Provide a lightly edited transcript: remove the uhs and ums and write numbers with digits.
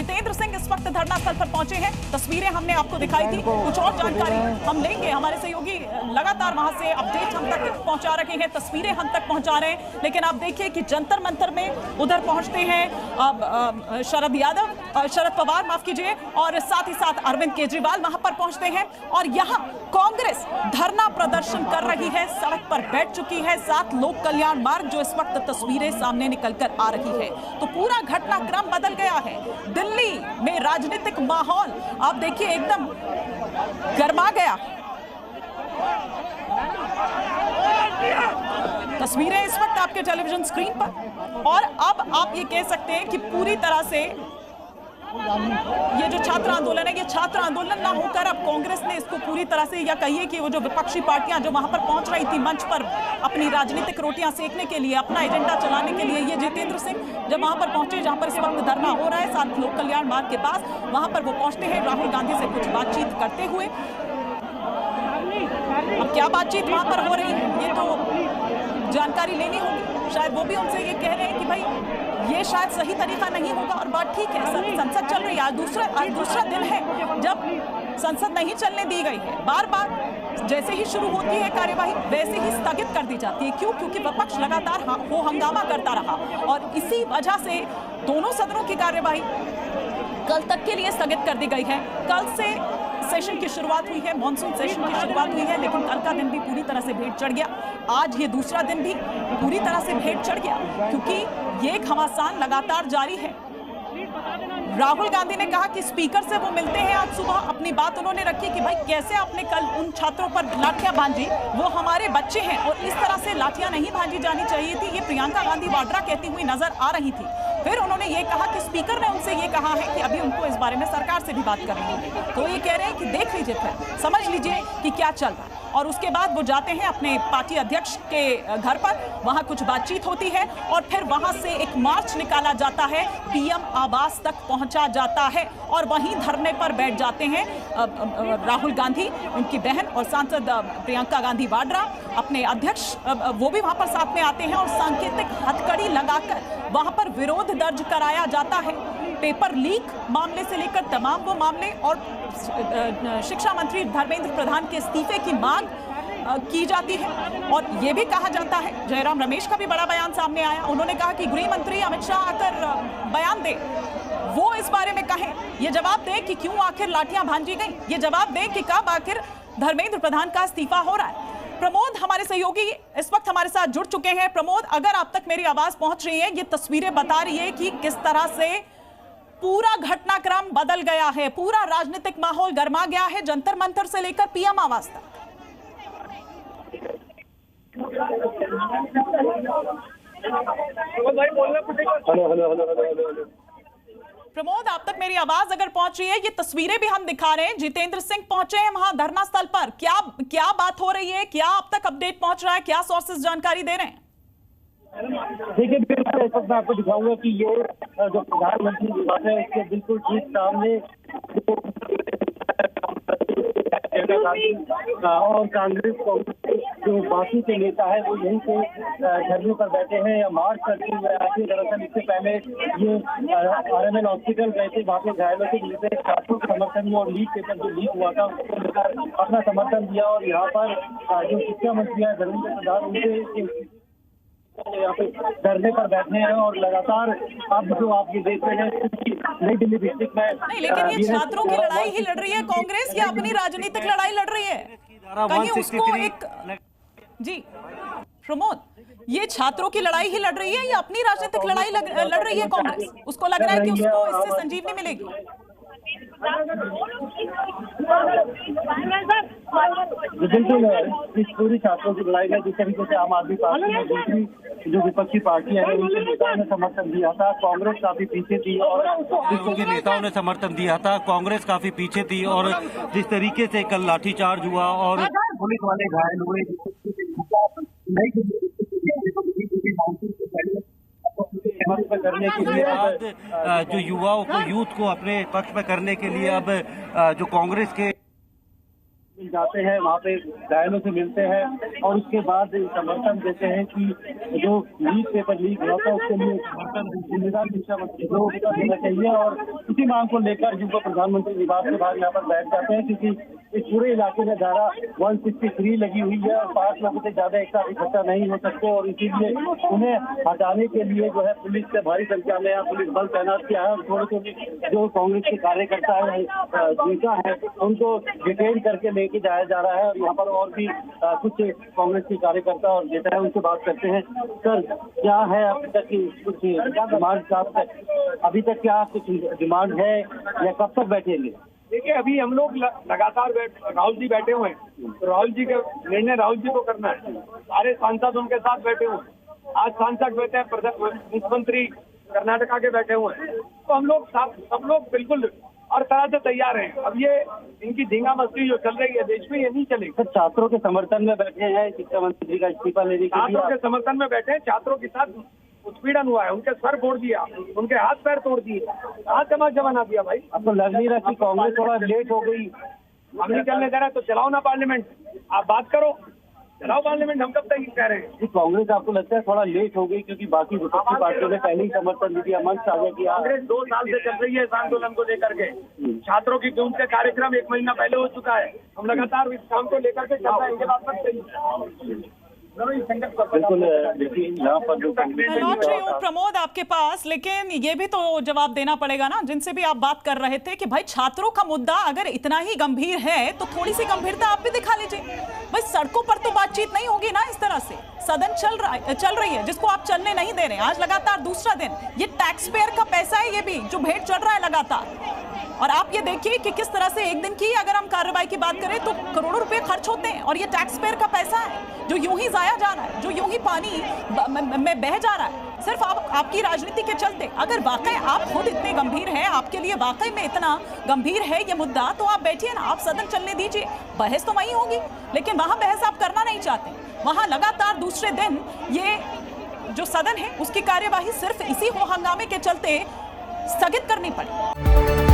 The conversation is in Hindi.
जितेंद्र सिंह इस वक्त धरना स्थल पर पहुंचे हैं। तस्वीरें हमने आपको दिखाई थी, कुछ और जानकारी हम लेंगे। हमारे सहयोगी लगातार वहां से अपडेट हम तक पहुंचा रहे हैं, तस्वीरें हम तक पहुंचा रहे हैं। लेकिन आप देखिए कि जंतर मंतर में उधर पहुंचते हैं शरद पवार माफ कीजिए, और साथ ही साथ अरविंद केजरीवाल वहां पर पहुंचते हैं। और यहां कांग्रेस धरना प्रदर्शन कर रही है, सड़क पर बैठ चुकी है। साथ लोक कल्याण मार्ग जो इस वक्त तस्वीरें सामने निकलकर आ रही है, तो पूरा घटनाक्रम बदल गया है। दिल्ली में राजनीतिक माहौल आप देखिए एकदम गर्मा गया। तस्वीरें इस वक्त आपके टेलीविजन स्क्रीन पर, और अब आप ये कह सकते हैं कि पूरी तरह से ये जो छात्र आंदोलन है, ये छात्र आंदोलन ना होकर अब कांग्रेस ने इसको पूरी तरह से, या कहिए कि वो जो विपक्षी पार्टियां जो वहां पर पहुंच रही थी मंच पर अपनी राजनीतिक रोटियां सेकने के लिए, अपना एजेंडा चलाने के लिए, ये जितेंद्र सिंह जब वहां पर पहुंचे जहां पर इस वक्त धरना हो रहा है साथ लोक कल्याण मार्ग के पास, वहां पर वो पहुंचते हैं राहुल गांधी से कुछ बातचीत करते हुए। अब क्या बातचीत वहां पर हो रही है ये तो जानकारी लेनी होगी। शायद वो भी उनसे ये कह रहे हैं कि भाई ये शायद सही तरीका नहीं होगा, और बात ठीक है, संसद चल रही है। आज दूसरा दिन है जब संसद नहीं चलने दी गई है। बार बार जैसे ही शुरू होती है कार्यवाही वैसे ही स्थगित कर दी जाती है। क्यों? क्योंकि विपक्ष लगातार हो हंगामा करता रहा, और इसी वजह से दोनों सदनों की कार्यवाही कल तक के लिए स्थगित कर दी गई है। कल से सेशन की शुरुआत हुई है, मॉनसून सेशन की शुरुआत हुई है, लेकिन कल का दिन भी पूरी तरह से भेंट चढ़ गया। आज ये दूसरा दिन भी पूरी तरह से भेंट चढ़ गया, क्योंकि ये घमासान लगातार जारी है। राहुल गांधी ने कहा कि स्पीकर से वो मिलते हैं आज सुबह, अपनी बात उन्होंने रखी कि भाई कैसे आपने कल उन छात्रों पर लाठियां भांजी, वो हमारे बच्चे हैं और इस तरह से लाठियां नहीं भांजी जानी चाहिए थी, ये प्रियंका गांधी वाड्रा कहती हुई नजर आ रही थी। फिर उन्होंने ये कहा कि स्पीकर ने उनसे ये कहा है कि अभी उनको इस बारे में सरकार से भी बात करनी होगी। तो ये कह रहे हैं कि देख लीजिए, फिर समझ लीजिए कि क्या चल रहा है। और उसके बाद वो जाते हैं अपने पार्टी अध्यक्ष के घर पर, वहां कुछ बातचीत होती है और फिर वहां से एक मार्च निकाला जाता है, पीएम आवास तक पहुंचा जाता है और वहीं धरने पर बैठ जाते हैं राहुल गांधी, उनकी बहन और सांसद प्रियंका गांधी वाड्रा, अपने अध्यक्ष वो भी वहां पर साथ में आते हैं और सांकेतिक हथकड़ी लगाकर वहां पर विरोध दर्ज कराया जाता है। पेपर लीक मामले से लेकर तमाम वो मामले, और शिक्षा मंत्री धर्मेंद्र प्रधान के इस्तीफे की मांग की जाती है। और ये भी कहा जाता है, जयराम रमेश का भी बड़ा बयान सामने आया, उन्होंने कहा कि गृह मंत्री अमित शाह आकर बयान दे, वो इस बारे में कहें, ये जवाब दें कि क्यों आखिर लाठियां भांजी गई, ये जवाब दें कि कब आखिर धर्मेंद्र प्रधान का इस्तीफा हो रहा है। प्रमोद हमारे सहयोगी इस वक्त हमारे साथ जुड़ चुके हैं। प्रमोद, अगर आप तक मेरी आवाज पहुंच रही है, ये तस्वीरें बता रही है कि किस तरह से पूरा घटनाक्रम बदल गया है, पूरा राजनीतिक माहौल गर्मा गया है, जंतर मंतर से लेकर पीएम आवास तक। प्रमोद, आप तक मेरी आवाज अगर पहुंच रही है, ये तस्वीरें भी हम दिखा रहे हैं, जितेंद्र सिंह पहुंचे हैं वहां धरना स्थल पर, क्या बात हो रही है, क्या आप तक अपडेट पहुंच रहा है, क्या सोर्सेज जानकारी दे रहे हैं? देखिए, बिल्कुल इस वक्त मैं आपको दिखाऊंगा कि ये जो प्रधानमंत्री निवास है उसके बिल्कुल ठीक सामने और कांग्रेस जो बाकी के नेता है वो यहीं से धरने पर बैठे हैं या मार्च करते हुए आए। दरअसल इससे पहले ये RMN हॉस्पिटल गए थे, वहाँ पे घायलों के लिए छात्रों के समर्थन में और लीक पेपर जो लीक हुआ था उसको लेकर अपना समर्थन दिया। और यहाँ पर जो शिक्षा मंत्री है धर्मेंद्र प्रधान, उनसे यहाँ पे धरने पर बैठे हैं और लगातार अब जो आप ये देख रहे हैं नई दिल्ली डिस्ट्रिक्ट में नहीं, लेकिन ये छात्रों की लड़ाई ही लड़ रही है कांग्रेस, या अपनी राजनीतिक लड़ाई लड़ रही है? कहीं उसको एक जी प्रमोद, ये छात्रों की लड़ाई ही लड़ रही है या अपनी राजनीतिक लड़ाई लड़ रही है कांग्रेस? उसको लग रहा है कि उसको इससे संजीवनी मिलेगी। बिल्कुल, इस पूरी छात्रों की लड़ाई में जिस तरीके से आम आदमी पार्टी और दूसरी जो विपक्षी पार्टियां हैं उनके नेताओं ने समर्थन दिया था, कांग्रेस काफी पीछे थी, और जिसके नेताओं ने समर्थन दिया था कांग्रेस काफी पीछे थी। और जिस तरीके से कल लाठीचार्ज हुआ और पुलिस वाले घायल हुए, करने के लिए आज जो युवाओं को यूथ को अपने पक्ष में करने के लिए अब जो कांग्रेस के जाते हैं, वहाँ पे घायलों से मिलते हैं और उसके बाद समर्थन देते हैं कि जो पेपर लीक हुआ था उसके लिए जिम्मेदार शिक्षा मंत्री को देना चाहिए। और इसी मांग को लेकर जिनको प्रधानमंत्री निवास के बाहर यहाँ पर बैठ जाते हैं, क्योंकि इस पूरे इलाके में धारा 163 लगी हुई है और 5 लोगों से ज्यादा एक साथ इकट्ठा नहीं हो सकते और इसीलिए उन्हें हटाने के लिए जो है पुलिस से भारी संख्या में यहाँ पुलिस बल तैनात किया है। और थोड़े थोड़े जो कांग्रेस के कार्यकर्ता है नेता है उनको डिटेन करके लेके जाया जा रहा है। और यहाँ पर और भी कुछ कांग्रेस के कार्यकर्ता और नेता है, उनसे बात करते हैं। सर, क्या है अभी तक की कुछ डिमांड, अभी तक क्या कुछ डिमांड है या कब तक बैठेंगे? देखिए, अभी हम लोग लगातार राहुल जी बैठे हुए हैं, तो राहुल जी का निर्णय राहुल जी को करना है। सारे सांसद उनके साथ बैठे हुए हैं। आज सांसद बैठे हैं, मुख्यमंत्री कर्नाटका के बैठे हुए हैं, तो हम लोग सब लोग बिल्कुल हर तरह से तैयार हैं। अब ये इनकी झींगा मस्ती जो चल रही है देश में, ये नहीं चलेगी। सर, छात्रों के समर्थन में बैठे हैं शिक्षा मंत्री का इस्तीफा लेने के लिए। छात्रों के समर्थन में बैठे हैं, छात्रों के साथ उत्पीड़न हुआ है, उनके सर फोड़ दिया, उनके हाथ पैर तोड़ दिए, कहाँ तमाशा बना दिया भाई। आपको लग नहीं रहा कि कांग्रेस थोड़ा लेट हो गई? हम नहीं चलने दे रहे तो चलाओ ना पार्लियामेंट, आप बात करो, चलाओ पार्लियामेंट, हम कब तक कह रहे हैं। कांग्रेस आपको लगता है थोड़ा लेट हो गई क्योंकि बाकी विपक्षी पार्टियों ने पहले ही समर्थन दिया, मंच साझा किया? कांग्रेस 2 साल से चल रही है इस आंदोलन को लेकर के। छात्रों की उनके कार्यक्रम 1 महीना पहले हो चुका है। हम लगातार इस काम को लेकर के चल रहे हैं, इनके बात पर बिल्कुल। देखिए, यहाँ पर जो लौट रही हूँ प्रमोद आपके पास, लेकिन ये भी तो जवाब देना पड़ेगा ना जिनसे भी आप बात कर रहे थे कि भाई छात्रों का मुद्दा अगर इतना ही गंभीर है तो थोड़ी सी गंभीरता आप भी दिखा लीजिए। भाई सड़कों पर तो बातचीत नहीं होगी ना इस तरह से। सदन चल रही है जिसको आप चलने नहीं दे रहे हैं। आज लगातार दूसरा दिन ये टैक्स पेयर का पैसा है, ये भी जो भेंट चढ़ रहा है लगातार। और आप ये देखिए कि किस तरह से एक दिन की अगर हम कार्रवाई की बात करें तो करोड़ों रुपए खर्च होते हैं और ये टैक्स पेयर का पैसा है जो यूं ही जाया जा रहा है, जो यूं ही पानी में बह जा रहा है सिर्फ आपकी राजनीति के चलते। अगर वाकई आप खुद इतने गंभीर हैं, आपके लिए वाकई में इतना गंभीर है ये मुद्दा, तो आप बैठिए ना, आप सदन चलने दीजिए, बहस तो वहीं होगी। लेकिन वहां बहस आप करना नहीं चाहते। वहां लगातार दूसरे दिन ये जो सदन है उसकी कार्यवाही सिर्फ इसी हो हंगामे के चलते स्थगित करनी पड़ी।